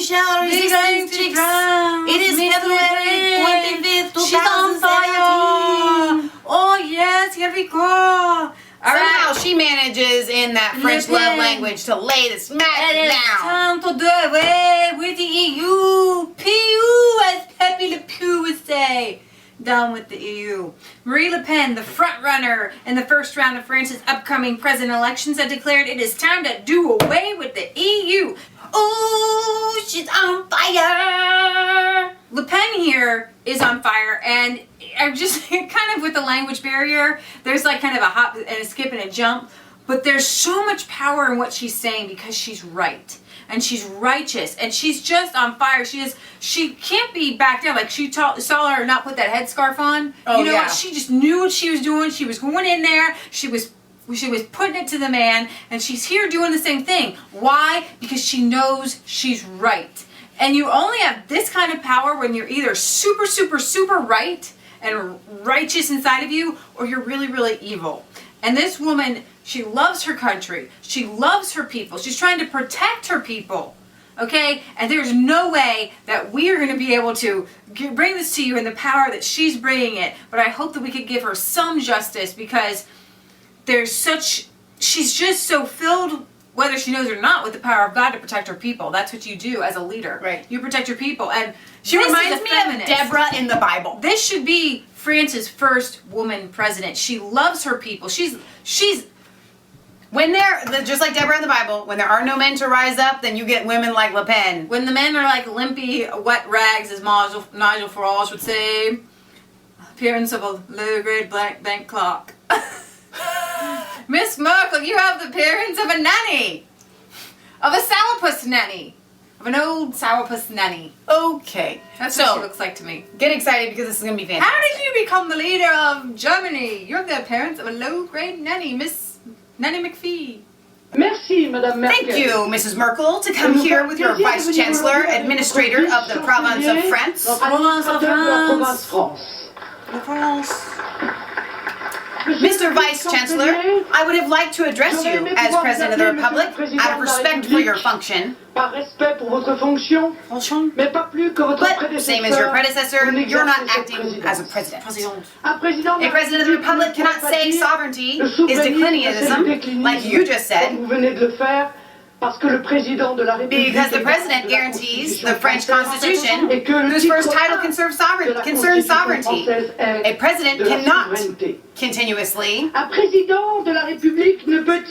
Michel, Resistance chicks. France. It is Miss February 25th, 2017. She's on fire. Oh yes, here we go. Somehow she manages in that French love language to lay the smack It is down. time to do away with the EU. PU, as Pepe Le Pew would say. Down with the EU. Marie Le Pen, the front runner in the first round of France's upcoming president elections, had declared it is time to do away with the EU. Oh, she's on fire. Le Pen here is on fire, and I'm just kind of with the language barrier. There's like kind of a hop and a skip and a jump, but there's so much power in what she's saying because she's right. And she's righteous, and she's just on fire. She can't be backed down. Like saw her not put that headscarf on. Oh, you know yeah. what? She just knew what she was doing. She was going in there. She was putting it to the man, and she's here doing the same thing. Why? Because she knows she's right. And you only have this kind of power when you're either super, super, super right and righteous inside of you, or you're really, really evil. And this woman, she loves her country. She loves her people. She's trying to protect her people. Okay? And there's no way that we are going to be able to bring this to you in the power that she's bringing it. But I hope that we could give her some justice, because she's just so filled, whether she knows it or not, with the power of God to protect her people. That's what you do as a leader. Right. You protect your people. And She reminds me of Deborah in the Bible. This should be France's first woman president. She loves her people. She's When just like Deborah in the Bible, when there are no men to rise up, then you get women like Le Pen. when the men are like limpy, wet rags, as Nigel Farage would say, appearance of a low-grade black bank clock. Miss Merkel, you have the appearance of a nanny, of a sourpuss nanny, of an old sourpuss nanny. Okay. That's what she looks like to me. Get excited, because this is going to be fantastic. How did you become the leader of Germany? You're the appearance of a low-grade nanny, Miss Nanny McPhee. Merci, Madame Merkel. Thank you, Mrs. Merkel, to come here with your Vice Chancellor, Administrator of the Province of France. Mr. Vice Chancellor, I would have liked to address you as President of the Republic out of respect for your function. Par respect pour votre fonction, mais pas plus que votre But, same as your predecessor, vous you're not n'exercez acting cette as a présidence. president. Un président A president of the Republic cannot say sovereignty is declinianism, like you just Comme said, vous venez de le faire, parce que le président de la République because the est president garant de la guarantees Constitution the French française Constitution, et que le whose titre first title un concerns de la sovereignty. Constitution française est A president de la cannot souveraineté. continuously Un président de la République ne peut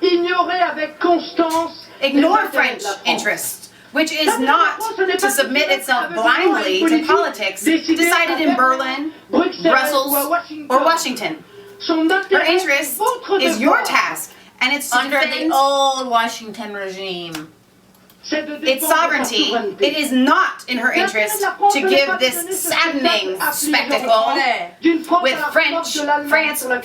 ignorer avec constance les ignore intérêts French de la France. interests, which is not to submit itself blindly to politics decided in Berlin, Brussels, or Washington. Son Her intérêt, interest votre is your devoir, task, and it's to Under the defend old Washington regime. c'est de its défendre sovereignty. sa souveraineté. It is not in her interest to give this saddening spectacle with France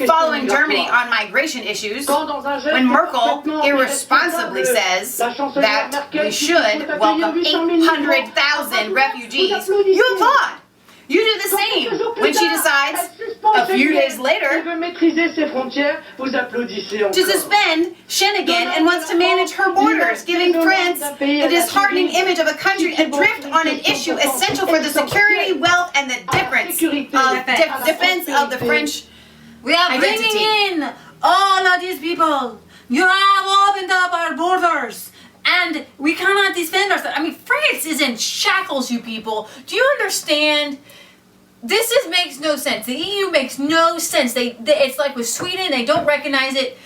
following Germany on migration issues, when Merkel irresponsibly says that we should welcome 800,000 refugees. You applaud. You do the same when she decides, a few days later, to suspend Schengen and wants to manage her borders, giving France the disheartening image of a country adrift on an issue essential for the security, wealth, and the defense of the French. We are Identity. bringing in all of these people. You have opened up our borders, and we cannot defend ourselves. I mean, France is in shackles, you people. Do you understand? This makes no sense. The EU makes no sense. It's like with Sweden, they don't recognize it.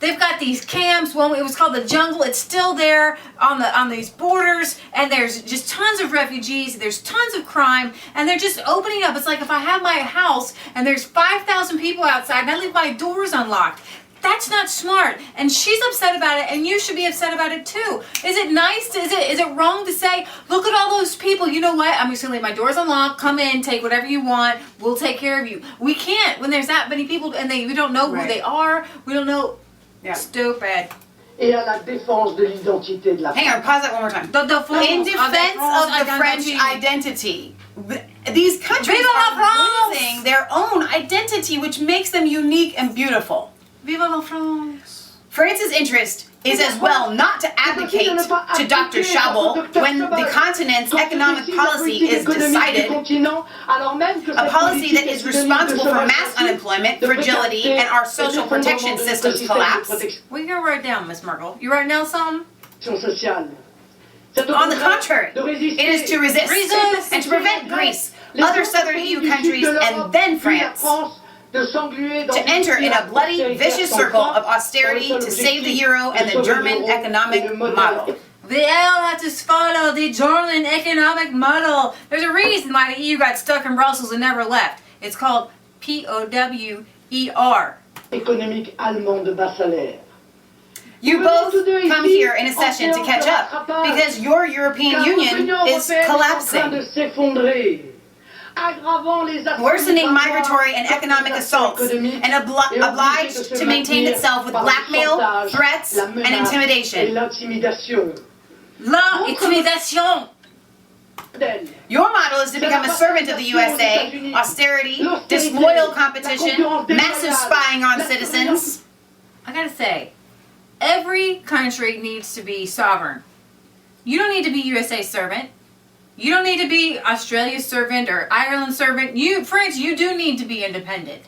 They've got these camps. Well, it was called the jungle. It's still there on these borders, and there's just tons of refugees. There's tons of crime, and they're just opening up. It's like if I have my house and there's 5,000 people outside, and I leave my doors unlocked. That's not smart, and she's upset about it, and you should be upset about it too. Is it nice? Is it wrong to say, look at all those people? You know what? I'm just gonna leave my doors unlocked. Come in, take whatever you want. We'll take care of you. We can't when there's that many people, and we don't know who they are. We don't know. Yeah. Stupid. Et à la défense de l'identité de la Hang on, pause that one more time. In defense of the French identity. These countries are losing their own identity, which makes them unique and beautiful. Viva la France. France's interest is as well not to advocate to Dr. Schabel when the continent's economic policy is decided, a policy that is responsible for mass unemployment, fragility, and our social protection systems collapse. What are you going to write down, Miss Merkel? You writing down something? On the contrary, it is to resist and to prevent Greece, other southern EU countries, and then France to enter in a bloody, vicious circle of austerity to save the euro and the German economic model. They all have to follow the German economic model. There's a reason why the EU got stuck in Brussels and never left. It's called POWER. Économique allemand de bas salaire. You both come here in a session to catch up because your European Union is collapsing, worsening migratory and economic assaults, and obliged to maintain itself with blackmail, threats, and intimidation. La intimidation. Your model is to become a servant of the USA, austerity, disloyal competition, massive spying on citizens. I gotta say, every country needs to be sovereign. You don't need to be USA's servant. You don't need to be Australia's servant or Ireland's servant. France, you do need to be independent.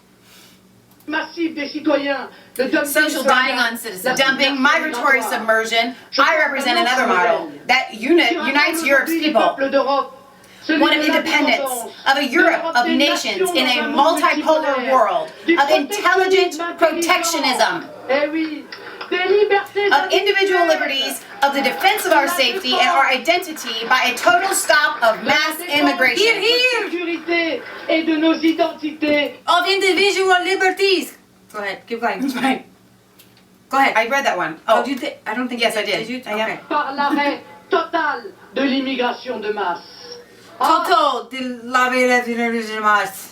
Social dying on citizens, dumping, migratory submersion. I represent another model that unites Europe's people. One of independence, of a Europe of nations in a multipolar world, of intelligent protectionism, of individual liberties, of the defense of our safety and our identity by a total stop of mass immigration. Of individual liberties. Go ahead, keep going. Go ahead. I read that one. Oh, I don't think yes, you I did. Did you? Okay. Par l'arrêt total de l'immigration de masse. Total de l'immigration de masse.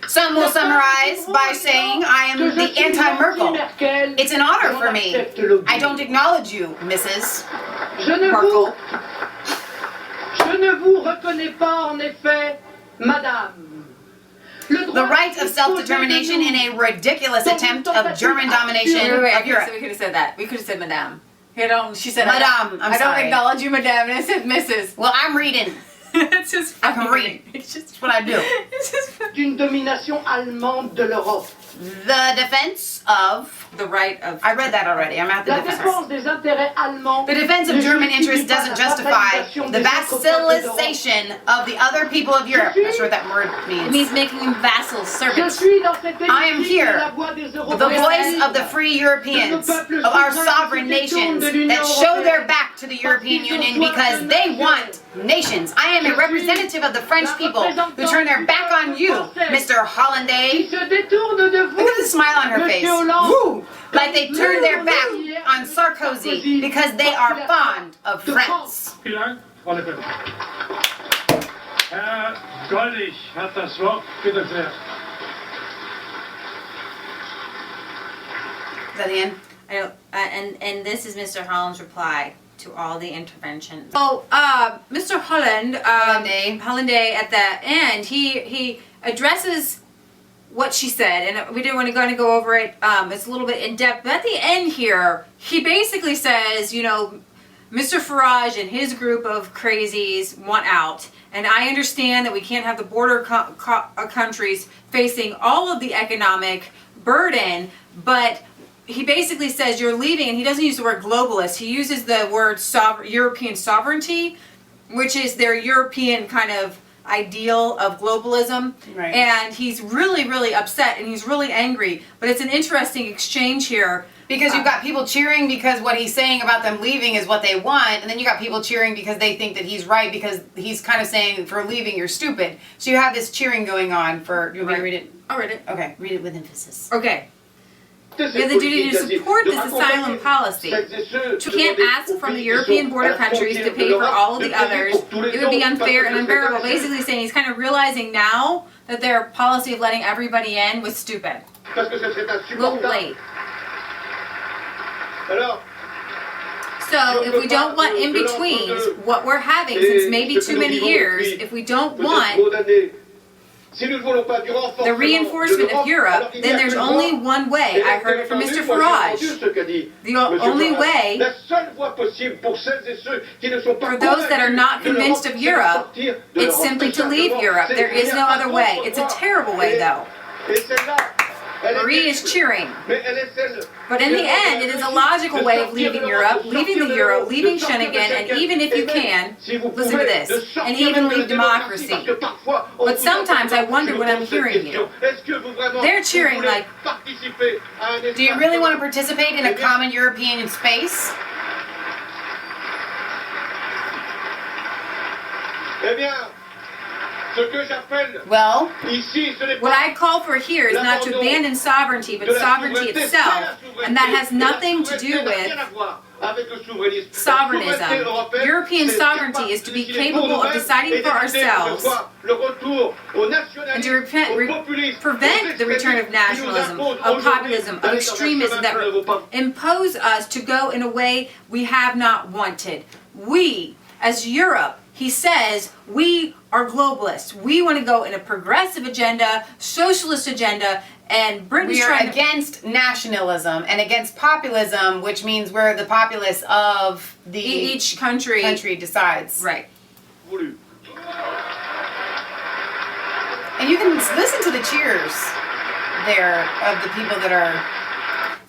Some will summarize by saying I am the anti-Merkel. It's an honor for me. I don't acknowledge you, Mrs. Merkel. Je ne vous reconnais pas en effet, Madame. The right of self-determination in a ridiculous attempt of German domination of Europe. So we could have said that. We could have said Madame. She said Madame. I don't acknowledge you, Madame, and I said Mrs. Well, I'm reading. It's just I can read. It's just what I do. It's just D'une domination allemande de l'Europe. The defense of the right of. I read that already. I'm at the La defense. défense des intérêts allemands. The defense of German interests doesn't justify the vassalization of the other people of Europe. I'm not sure what that word means. It means making them vassal servants. I am here, the voice of the free Europeans, of our sovereign nations that show their back to the European Union because they want nations. I am a representative of the French people who turn their back on you, Mr. Hollande. Look at the smile on her face. Woo! Like they turned their back on Sarkozy because they are fond of France. Vielen Dank, Frau Le Pen. Herr Gollich hat das Wort. Bitte sehr. Is that the end? And this is Mr. Holland's reply to all the interventions. So, Mr. Holland, Hollande at the end, he addresses what she said, and we didn't want to go over it. It's a little bit in depth, but at the end here, he basically says, you know, Mr. Farage and his group of crazies want out, and I understand that we can't have the border countries facing all of the economic burden, but he basically says you're leaving, and he doesn't use the word globalist. He uses the word European sovereignty, which is their European kind of ideal of globalism. Right. And he's really, really upset, and he's really angry. But it's an interesting exchange here. Because you've got people cheering because what he's saying about them leaving is what they want, and then you got people cheering because they think that he's right because he's kind of saying for leaving you're stupid. So you have this cheering going on for. You want me to read it? I'll read it. Okay, read it with emphasis. Okay. We have the duty to support this asylum policy. We can't ask from the European border countries to pay for all of the others. It would be unfair and unbearable. Basically saying he's kind of realizing now that their policy of letting everybody in was stupid. A little late. So if we don't want in-betweens, what we're having since maybe too many years, if we don't want the reinforcement of Europe, then there's only one way. I heard it from Mr. Farage. The only way for those that are not convinced of Europe, it's simply to leave Europe. There is no other way. It's a terrible way, though. Marie is cheering. But in the end, it is a logical way of leaving Europe, leaving the euro, leaving Schengen, and even if you can, listen to this, and even leave democracy. But sometimes I wonder when I'm hearing you. They're cheering like, do you really want to participate in a common European space? Well, what I call for here is not to abandon sovereignty, but sovereignty itself, and that has nothing to do with sovereignism. European sovereignty is to be capable of deciding for ourselves and to prevent the return of nationalism, of populism, of extremism that impose us to go in a way we have not wanted. We, as Europe, he says, we are globalists. We want to go in a progressive agenda, socialist agenda, and Britain's we are against nationalism and against populism, which means we're the populace of the each country decides. Right. And you can listen to the cheers there of the people that are.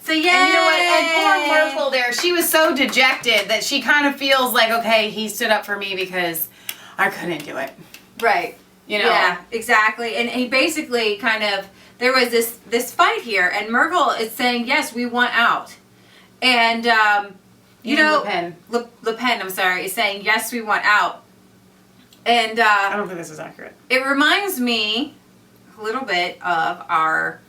So yeah. And you know what? And poor Merkel there, she was so dejected that she kind of feels like, okay, he stood up for me because I couldn't do it. Right. You know? Yeah, exactly. And he basically kind of, there was this fight here, and Merkel is saying, yes, we want out. And, you know, Le Pen, I'm sorry, is saying, yes, we want out. And I don't think this is accurate. It reminds me a little bit of our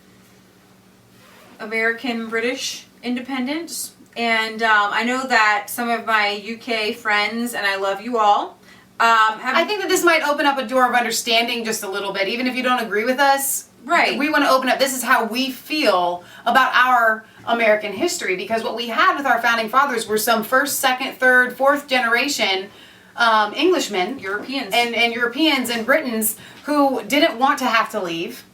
American-British independence. And I know that some of my UK friends, and I love you all, I think that this might open up a door of understanding just a little bit, even if you don't agree with us. Right. We want to open up, this is how we feel about our American history, because what we had with our founding fathers were some first, second, third, fourth generation Englishmen, Europeans, and Europeans and Britons who didn't want to have to leave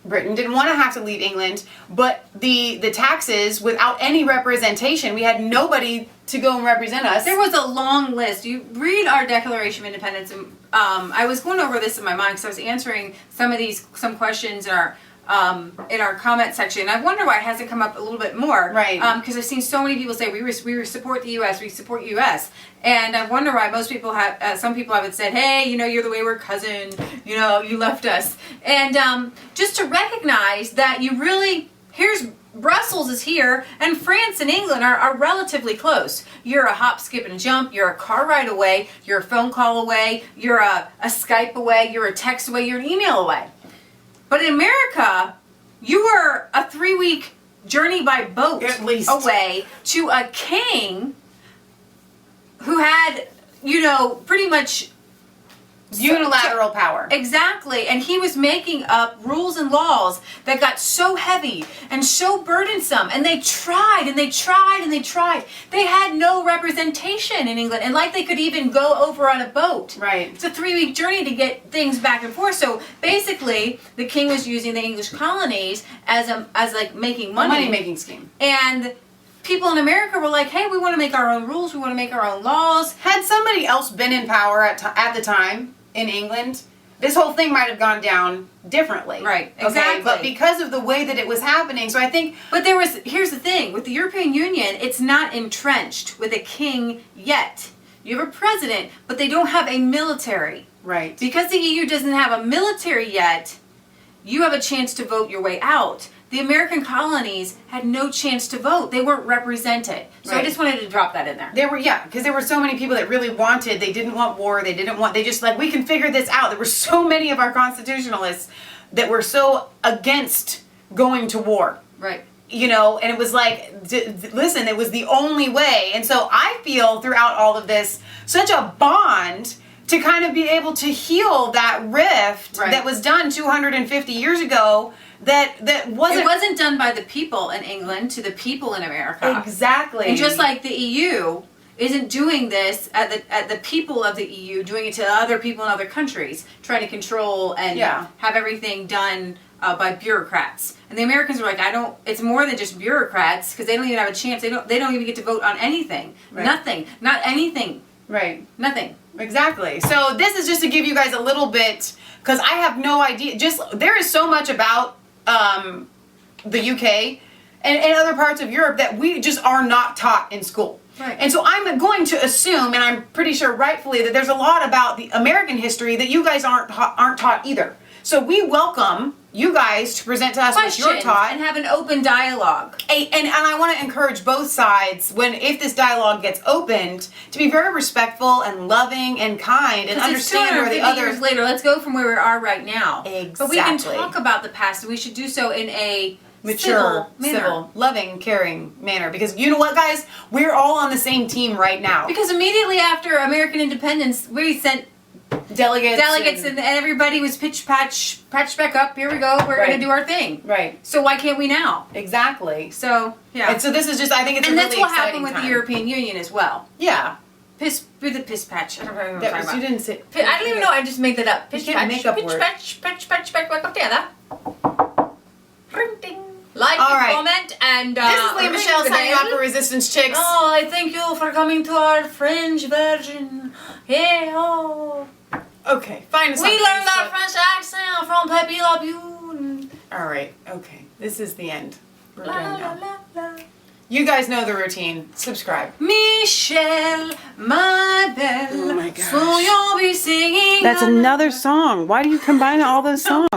Britain, didn't want to have to leave England, but the taxes without any representation, we had nobody to go and represent us. There was a long list. You read our Declaration of Independence, and I was going over this in my mind because I was answering some questions in our comment section. I wonder why it hasn't come up a little bit more. Right. Because I've seen so many people say we support the U.S., we support U.S. And I wonder why most people have, some people haven't said, hey, you know, you're the wayward cousin, you know, you left us. And just to recognize that you really, here's Brussels is here, and France and England are relatively close. You're a hop, skip, and jump. You're a car ride away. You're a phone call away. You're a Skype away. You're a text away. You're an email away. But in America, you were a 3-week journey by boat at least away to a king who had, you know, pretty much unilateral power. Exactly. And he was making up rules and laws that got so heavy and so burdensome. And they tried and they tried and they tried. They had no representation in England. And like they could even go over on a boat. Right. It's a 3-week journey to get things back and forth. So basically, the king was using the English colonies as like making money. A money-making scheme. And people in America were like, hey, we want to make our own rules. We want to make our own laws. Had somebody else been in power at the time in England, this whole thing might have gone down differently. Right, exactly. Okay? But because of the way that it was happening, so I think... But here's the thing, with the European Union, it's not entrenched with a king yet. You have a president, but they don't have a military. Right. Because the EU doesn't have a military yet, you have a chance to vote your way out. The American colonies had no chance to vote. They weren't represented. So Right. I just wanted to drop that in there. Because there were so many people that really wanted, they didn't want war, they just like, we can figure this out. There were so many of our constitutionalists that were so against going to war. Right. You know, and it was like, listen, it was the only way. And so I feel throughout all of this, such a bond to kind of be able to heal that rift Right. that was done 250 years ago. That wasn't... It wasn't done by the people in England to the people in America. Exactly. And just like the EU, isn't doing this at the people of the EU, doing it to other people in other countries, trying to control and have everything done by bureaucrats. And the Americans are like, it's more than just bureaucrats, because they don't even have a chance. They don't even get to vote on anything. Right. Nothing. Not anything. Right. Nothing. Exactly. So this is just to give you guys a little bit, because I have no idea. There is so much about the UK and other parts of Europe that we just are not taught in school. Right. And so I'm going to assume, and I'm pretty sure rightfully, that there's a lot about the American history that you guys aren't taught either. So we welcome you guys to present to us what you're taught and have an open dialogue. And I want to encourage both sides, if this dialogue gets opened, to be very respectful and loving and kind and understand where the others. Years later, let's go from where we are right now. Exactly. But we can talk about the past, and we should do so in a mature, civil, loving, caring manner. Because you know what, guys? We're all on the same team right now. Because immediately after American independence, we sent delegates and everybody was patched back up. Here we go. We're going to do our thing. Right. So why can't we now? Exactly. So, yeah. And so this is just, I think it's a really exciting time. And that's what happened with the European Union as well. Yeah. Piss patch. I don't know what I'm talking about. You didn't say. I don't even know. I just made that up. Pitch patch. Make up word. Patch, welcome together. Like, comment, and this is Leah Michelle signing off for Resistance Chicks. Oh, I thank you for coming to our French version. Hey, oh. Okay, fine. We learned our French accent from Pepe La Bune. All right, okay. This is the end. We're la, done now. La, la, la. You guys know the routine. Subscribe. Michelle, my belle. Oh my gosh. So you'll be singing. That's another song. Why do you combine all those songs?